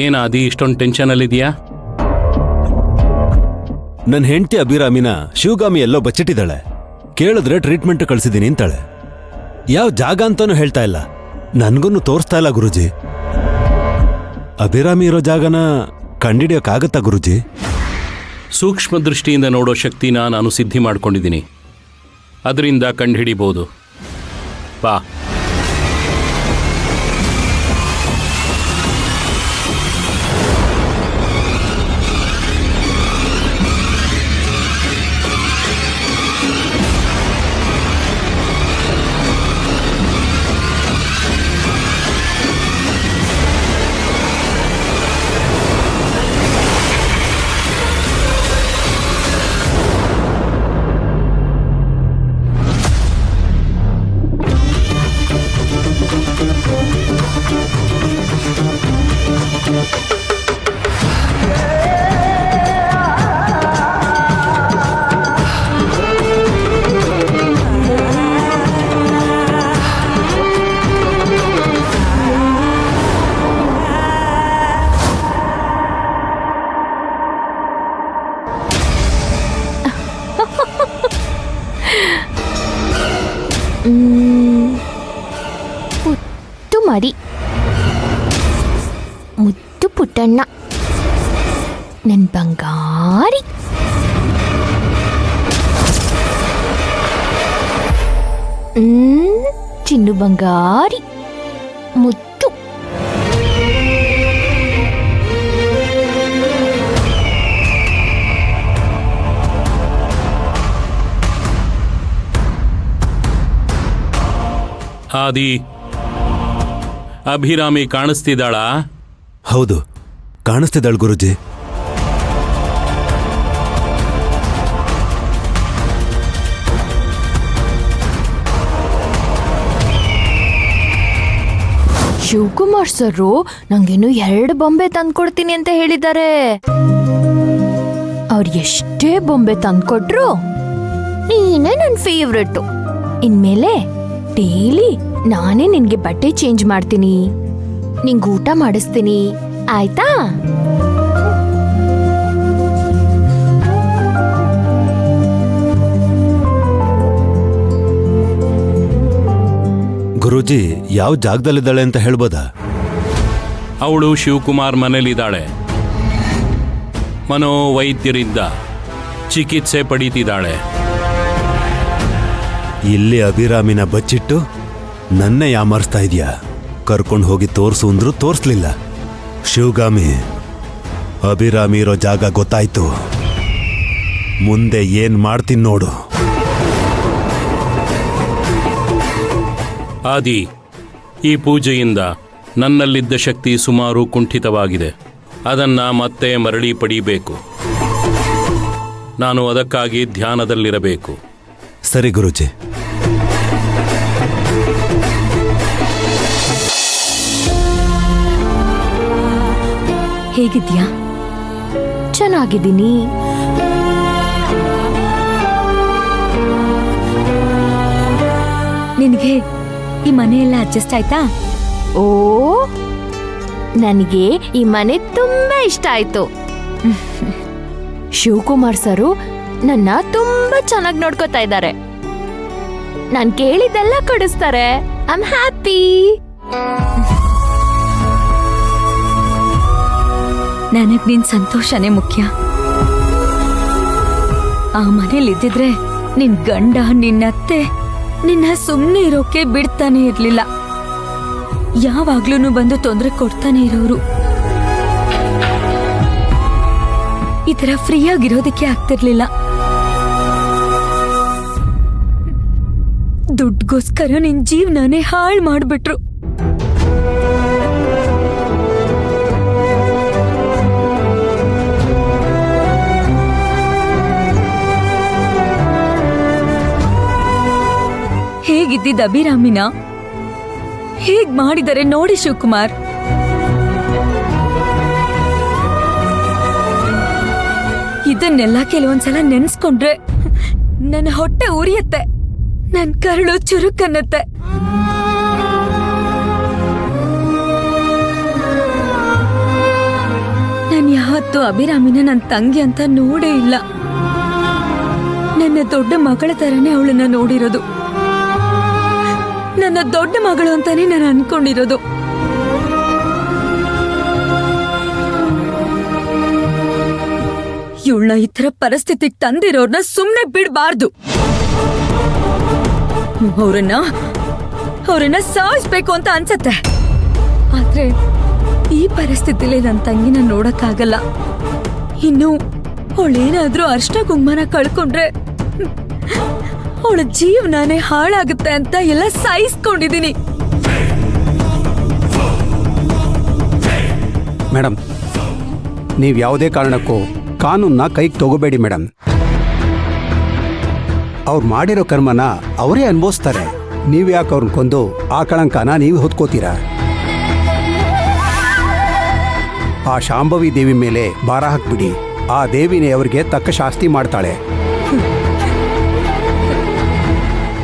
ಏನಾದಿ ಇಷ್ಟೊಂದು ಟೆನ್ಷನಲ್ಲಿದೆಯಾ? ನನ್ನ ಹೆಂಡತಿ ಅಭಿರಾಮಿನ ಶಿವಗಾಮಿ ಎಲ್ಲೋ ಬಚ್ಚಿಟ್ಟಿದ್ದಾಳೆ. ಕೇಳಿದ್ರೆ ಟ್ರೀಟ್ಮೆಂಟ್ ಕಳ್ಸಿದೀನಿ ಅಂತಾಳೆ. ಯಾವ ಜಾಗ ಅಂತಾನೂ ಹೇಳ್ತಾ ಇಲ್ಲ, ನನ್ಗೂ ತೋರಿಸ್ತಾ ಇಲ್ಲ ಗುರುಜಿ. ಅಭಿರಾಮಿ ಇರೋ ಜಾಗನ ಕಂಡಿಡಿಯೋಕ್ಕಾಗತ್ತಾ ಗುರುಜಿ? ಸೂಕ್ಷ್ಮ ದೃಷ್ಟಿಯಿಂದ ನೋಡೋ ಶಕ್ತಿನ ನಾನು ಸಿದ್ಧಿ ಮಾಡ್ಕೊಂಡಿದ್ದೀನಿ, ಅದರಿಂದ ಕಂಡುಹಿಡಿಬಹುದು. ಬಾ. ಪುಟ್ಟು ಮರಿ, ಮುದ್ದು ಪುಟ್ಟಣ್ಣ, ನನ್ ಬಂಗಾರಿ. ಚಿನ್ನು ಬಂಗಾರಿ ಮುತ್ತು. ಆದಿ, ಅಭಿರಾಮಿ ಕಾಣಿಸ್ತಿದ್ದಾಳಾ? ಹೌದು, ಕಾಣಿಸ್ತಿದ್ದಾಳು ಗುರುಜಿ. ಶಿವಕುಮಾರ್ ಸರ್ ನಂಗೇನು 2 ಬೊಂಬೆ ತಂದ್ಕೊಡ್ತೀನಿ ಅಂತ ಹೇಳಿದ್ದಾರೆ. ಅವ್ರು ಎಷ್ಟೇ ಬೊಂಬೆ ತಂದ್ಕೊಟ್ರು ನೀನೇ ನನ್ನ ಫೇವ್ರೆಟ್. ಇನ್ಮೇಲೆ ಡೈಲಿ ನಾನೇ ನಿನ್ಗೆ ಬಟ್ಟೆ ಚೇಂಜ್ ಮಾಡ್ತೀನಿ, ನಿಂಗೆ ಊಟ ಮಾಡಿಸ್ತೀನಿ, ಆಯ್ತಾ? ಗುರೂಜಿ, ಯಾವ ಜಾಗದಲ್ಲಿದ್ದಾಳೆ ಅಂತ ಹೇಳ್ಬೋದಾ? ಅವಳು ಶಿವಕುಮಾರ್ ಮನೇಲಿದ್ದಾಳೆ. ಮನೋವೈದ್ಯರಿಂದ ಚಿಕಿತ್ಸೆ ಪಡೀತಿದ್ದಾಳೆ. ಇಲ್ಲಿ ಅಭಿರಾಮಿನ ಬಚ್ಚಿಟ್ಟು ನನ್ನೇ ಯಾಮಾರಿಸ್ತಾ ಇದೆಯಾ? ಕರ್ಕೊಂಡು ಹೋಗಿ ತೋರ್ಸು ಅಂದ್ರೂ ತೋರಿಸ್ಲಿಲ್ಲ. ಶಿವಗಾಮಿ, ಅಭಿರಾಮಿ ಇರೋ ಜಾಗ ಗೊತ್ತಾಯ್ತು. ಮುಂದೆ ಏನ್ ಮಾಡ್ತೀನಿ ನೋಡು. ಆದಿ, ಈ ಪೂಜೆಯಿಂದ ನನ್ನಲ್ಲಿದ್ದ ಶಕ್ತಿ ಸುಮಾರು ಕುಂಠಿತವಾಗಿದೆ. ಅದನ್ನ ಮತ್ತೆ ಮರಳಿ ಪಡೀಬೇಕು. ನಾನು ಅದಕ್ಕಾಗಿ ಧ್ಯಾನದಲ್ಲಿರಬೇಕು. ಸರಿ ಗುರೂಜಿ. ಹೇಗಿದ್ಯಾ? ಚೆನ್ನಾಗಿದ್ದೀನಿ. ನಿನಗೆ ಈ ಮನೆಯೆಲ್ಲ ಅಡ್ಜಸ್ಟ್ ಆಯ್ತಾ? ಓ, ನನಗೆ ಈ ಮನೆ ತುಂಬಾ ಇಷ್ಟ ಆಯ್ತು. ಶಿವಕುಮಾರ್ ಸರು ನನ್ನ ತುಂಬಾ ಚೆನ್ನಾಗಿ ನೋಡ್ಕೋತಾ ಇದ್ದಾರೆ. ನಾನ್ ಕೇಳಿದ್ದೆಲ್ಲ ಕೊಡಿಸ್ತಾರೆ. I am happy. ನನಗ್ ನಿನ್ ಸಂತೋಷನೇ ಮುಖ್ಯ. ಆ ಮನೇಲಿ ಇದ್ದಿದ್ರೆ ನಿನ್ ಗಂಡ ನಿನ್ನತ್ತೆ ನಿನ್ನ ಸುಮ್ಮನೆ ಇರೋಕೆ ಬಿಡ್ತಾನೆ ಇರ್ಲಿಲ್ಲ. ಯಾವಾಗ್ಲೂ ಬಂದು ತೊಂದರೆ ಕೊಡ್ತಾನೆ ಇರೋರು. ಈ ತರ ಫ್ರೀಯಾಗಿರೋದಕ್ಕೆ ಆಗ್ತಿರ್ಲಿಲ್ಲ. ದುಡ್ಗೋಸ್ಕರ ನಿನ್ ಜೀವನನೇ ಹಾಳು ಮಾಡ್ಬಿಟ್ರು. ಹೇಗಿದ್ದಿದ್ದ ಅಭಿರಾಮಿನ ಹೇಗ್ ಮಾಡಿದರೆ ನೋಡಿ ಶಿವಕುಮಾರ್. ಇದನ್ನೆಲ್ಲ ಕೆಲವೊಂದ್ಸಲ ನೆನ್ಸ್ಕೊಂಡ್ರೆ ನನ್ನ ಹೊಟ್ಟೆ ಉರಿಯತ್ತೆ, ನನ್ ಕರಳು ಚುರುಕನ್ನತ್ತೆ. ಯಾವತ್ತೂ ಅಭಿರಾಮಿನ ನನ್ನ ತಂಗಿ ಅಂತ ನೋಡೇ ಇಲ್ಲ. ನನ್ನ ದೊಡ್ಡ ಮಗಳ ತರನೇ ಅವಳನ್ನ ನೋಡಿರೋದು. ನನ್ನ ದೊಡ್ಡ ಮಗಳು ಅಂತಾನೆ ನಾನು ಅನ್ಕೊಂಡಿರೋದು. ಇವಳನ್ನ ಈ ತರ ಪರಿಸ್ಥಿತಿಗೆ ತಂದಿರೋರ್ನ ಸುಮ್ನೆ ಬಿಡ್ಬಾರ್ದು. ಅವ್ರನ್ನ ಸಾಯಿಸ್ಬೇಕು ಅಂತ ಅನ್ಸತ್ತೆ. ಆದ್ರೆ ಈ ಪರಿಸ್ಥಿತಿಲಿ ನನ್ನ ತಂಗಿನ ನೋಡಕ್ಕಾಗಲ್ಲ. ಇನ್ನು ಅವಳೇನಾದ್ರೂ ಅರ್ಶನ ಕುಂಕುಮನ ಕಳ್ಕೊಂಡ್ರೆ ಅವಳ ಜೀವನಾನೇ ಹಾಳಾಗುತ್ತೆ ಅಂತ ಎಲ್ಲ ಸಾಯಿಸ್ಕೊಂಡಿದೀನಿ. ಮೇಡಮ್, ನೀವು ಯಾವುದೇ ಕಾರಣಕ್ಕೂ ಕಾನೂನ್ನ ಕೈಗೆ ತಗೋಬೇಡಿ ಮೇಡಮ್. ಅವ್ರು ಮಾಡಿರೋ ಕರ್ಮನ ಅವರೇ ಅನುಭವಿಸ್ತಾರೆ. ನೀವು ಯಾಕೆ ಅವ್ರನ್ನ ಕೊಂದು ಆ ಕಳಂಕನ ನೀವು ಹೊತ್ಕೋತೀರಾ? ಆ ಶಾಂಭವಿ ದೇವಿ ಮೇಲೆ ಭಾರ ಹಾಕ್ಬಿಡಿ. ಆ ದೇವಿನೇ ಅವ್ರಿಗೆ ತಕ್ಕ ಶಾಸ್ತಿ ಮಾಡ್ತಾಳೆ.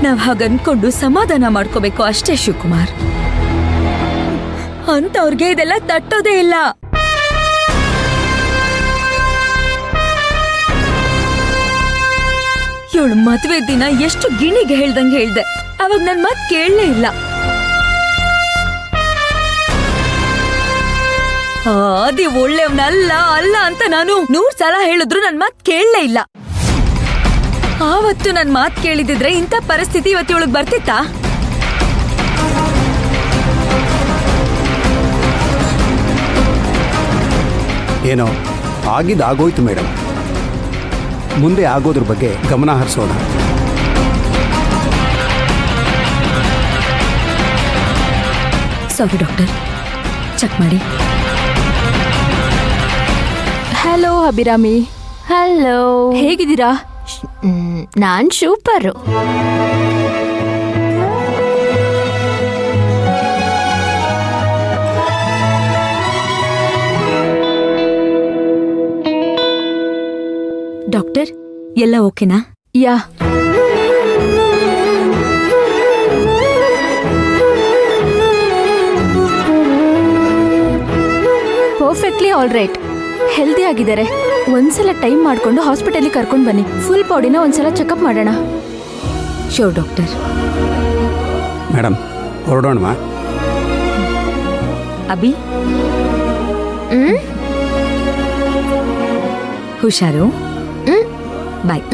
ನಾವ್ ಹಾಗನ್ಕೊಂಡು ಸಮಾಧಾನ ಮಾಡ್ಕೋಬೇಕು ಅಷ್ಟೇ ಶಿವಕುಮಾರ್. ಅಂತವ್ರಿಗೆ ಇದೆಲ್ಲ ತಟ್ಟೋದೇ ಇಲ್ಲ. ಇವಳು ಮದ್ವೆ ದಿನ ಎಷ್ಟು ಗಿಣಿಗೆ ಹೇಳ್ದಂಗೆ ಹೇಳ್ದೆ. ಅವಾಗ ನನ್ ಮಾತ್ ಕೇಳಲೇ ಇಲ್ಲ. ಆದಿ ಒಳ್ಳೆಯವನಲ್ಲ ಅಲ್ಲ ಅಂತ ನಾನು 100 ಸಲ ಹೇಳಿದ್ರು ನನ್ ಮಾತ್ ಕೇಳಲೇ ಇಲ್ಲ. ಆವತ್ತು ನನ್ ಮಾತ್ ಕೇಳಿದಿದ್ರೆ ಇಂಥ ಪರಿಸ್ಥಿತಿ ಇವತ್ತು ಇವಳಿಗೆ ಬರ್ತಿತ್ತಾ? ಏನೋ ಆಗಿದ್ದಾಗೋಯ್ತು ಮೇಡಮ್. ಮುಂದೆ ಆಗೋದ್ರ ಬಗ್ಗೆ ಗಮನ ಹರಿಸೋಣ. ಸಾರಿ ಡಾಕ್ಟರ್, ಚೆಕ್ ಮಾಡಿ. ಹಲೋ ಅಭಿರಾಮಿ. ಹಲೋ, ಹೇಗಿದ್ದೀರಾ? ನಾನ್ ಸೂಪರು. ಡಾಕ್ಟರ್, ಎಲ್ಲ ಓಕೆನಾ? ಯಾ, ಪರ್ಫೆಕ್ಟ್ಲಿ ಆಲ್ ರೈಟ್. ಹೆಲ್ದಿ ಆಗಿದ್ದಾರೆ. ಒಂದ್ಸಲ ಟೈಮ್ ಮಾಡ್ಕೊಂಡು ಹಾಸ್ಪಿಟಲ್ಗೆ ಕರ್ಕೊಂಡು ಬನ್ನಿ. ಫುಲ್ ಬಾಡಿನ ಒಂದ್ಸಲ ಚೆಕಪ್ ಮಾಡೋಣ. Sure doctor. ಮೇಡಮ್, ಹೊರಡೋಣವಾ? ಅಭಿ, ಹುಷಾರು. ಬಾಯ್.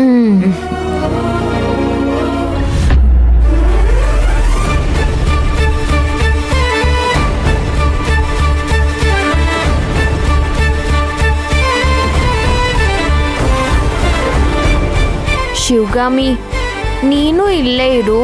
ಶಿವಗಾಮಿ, ನೀನು ಇಲ್ಲೇ ಇರು.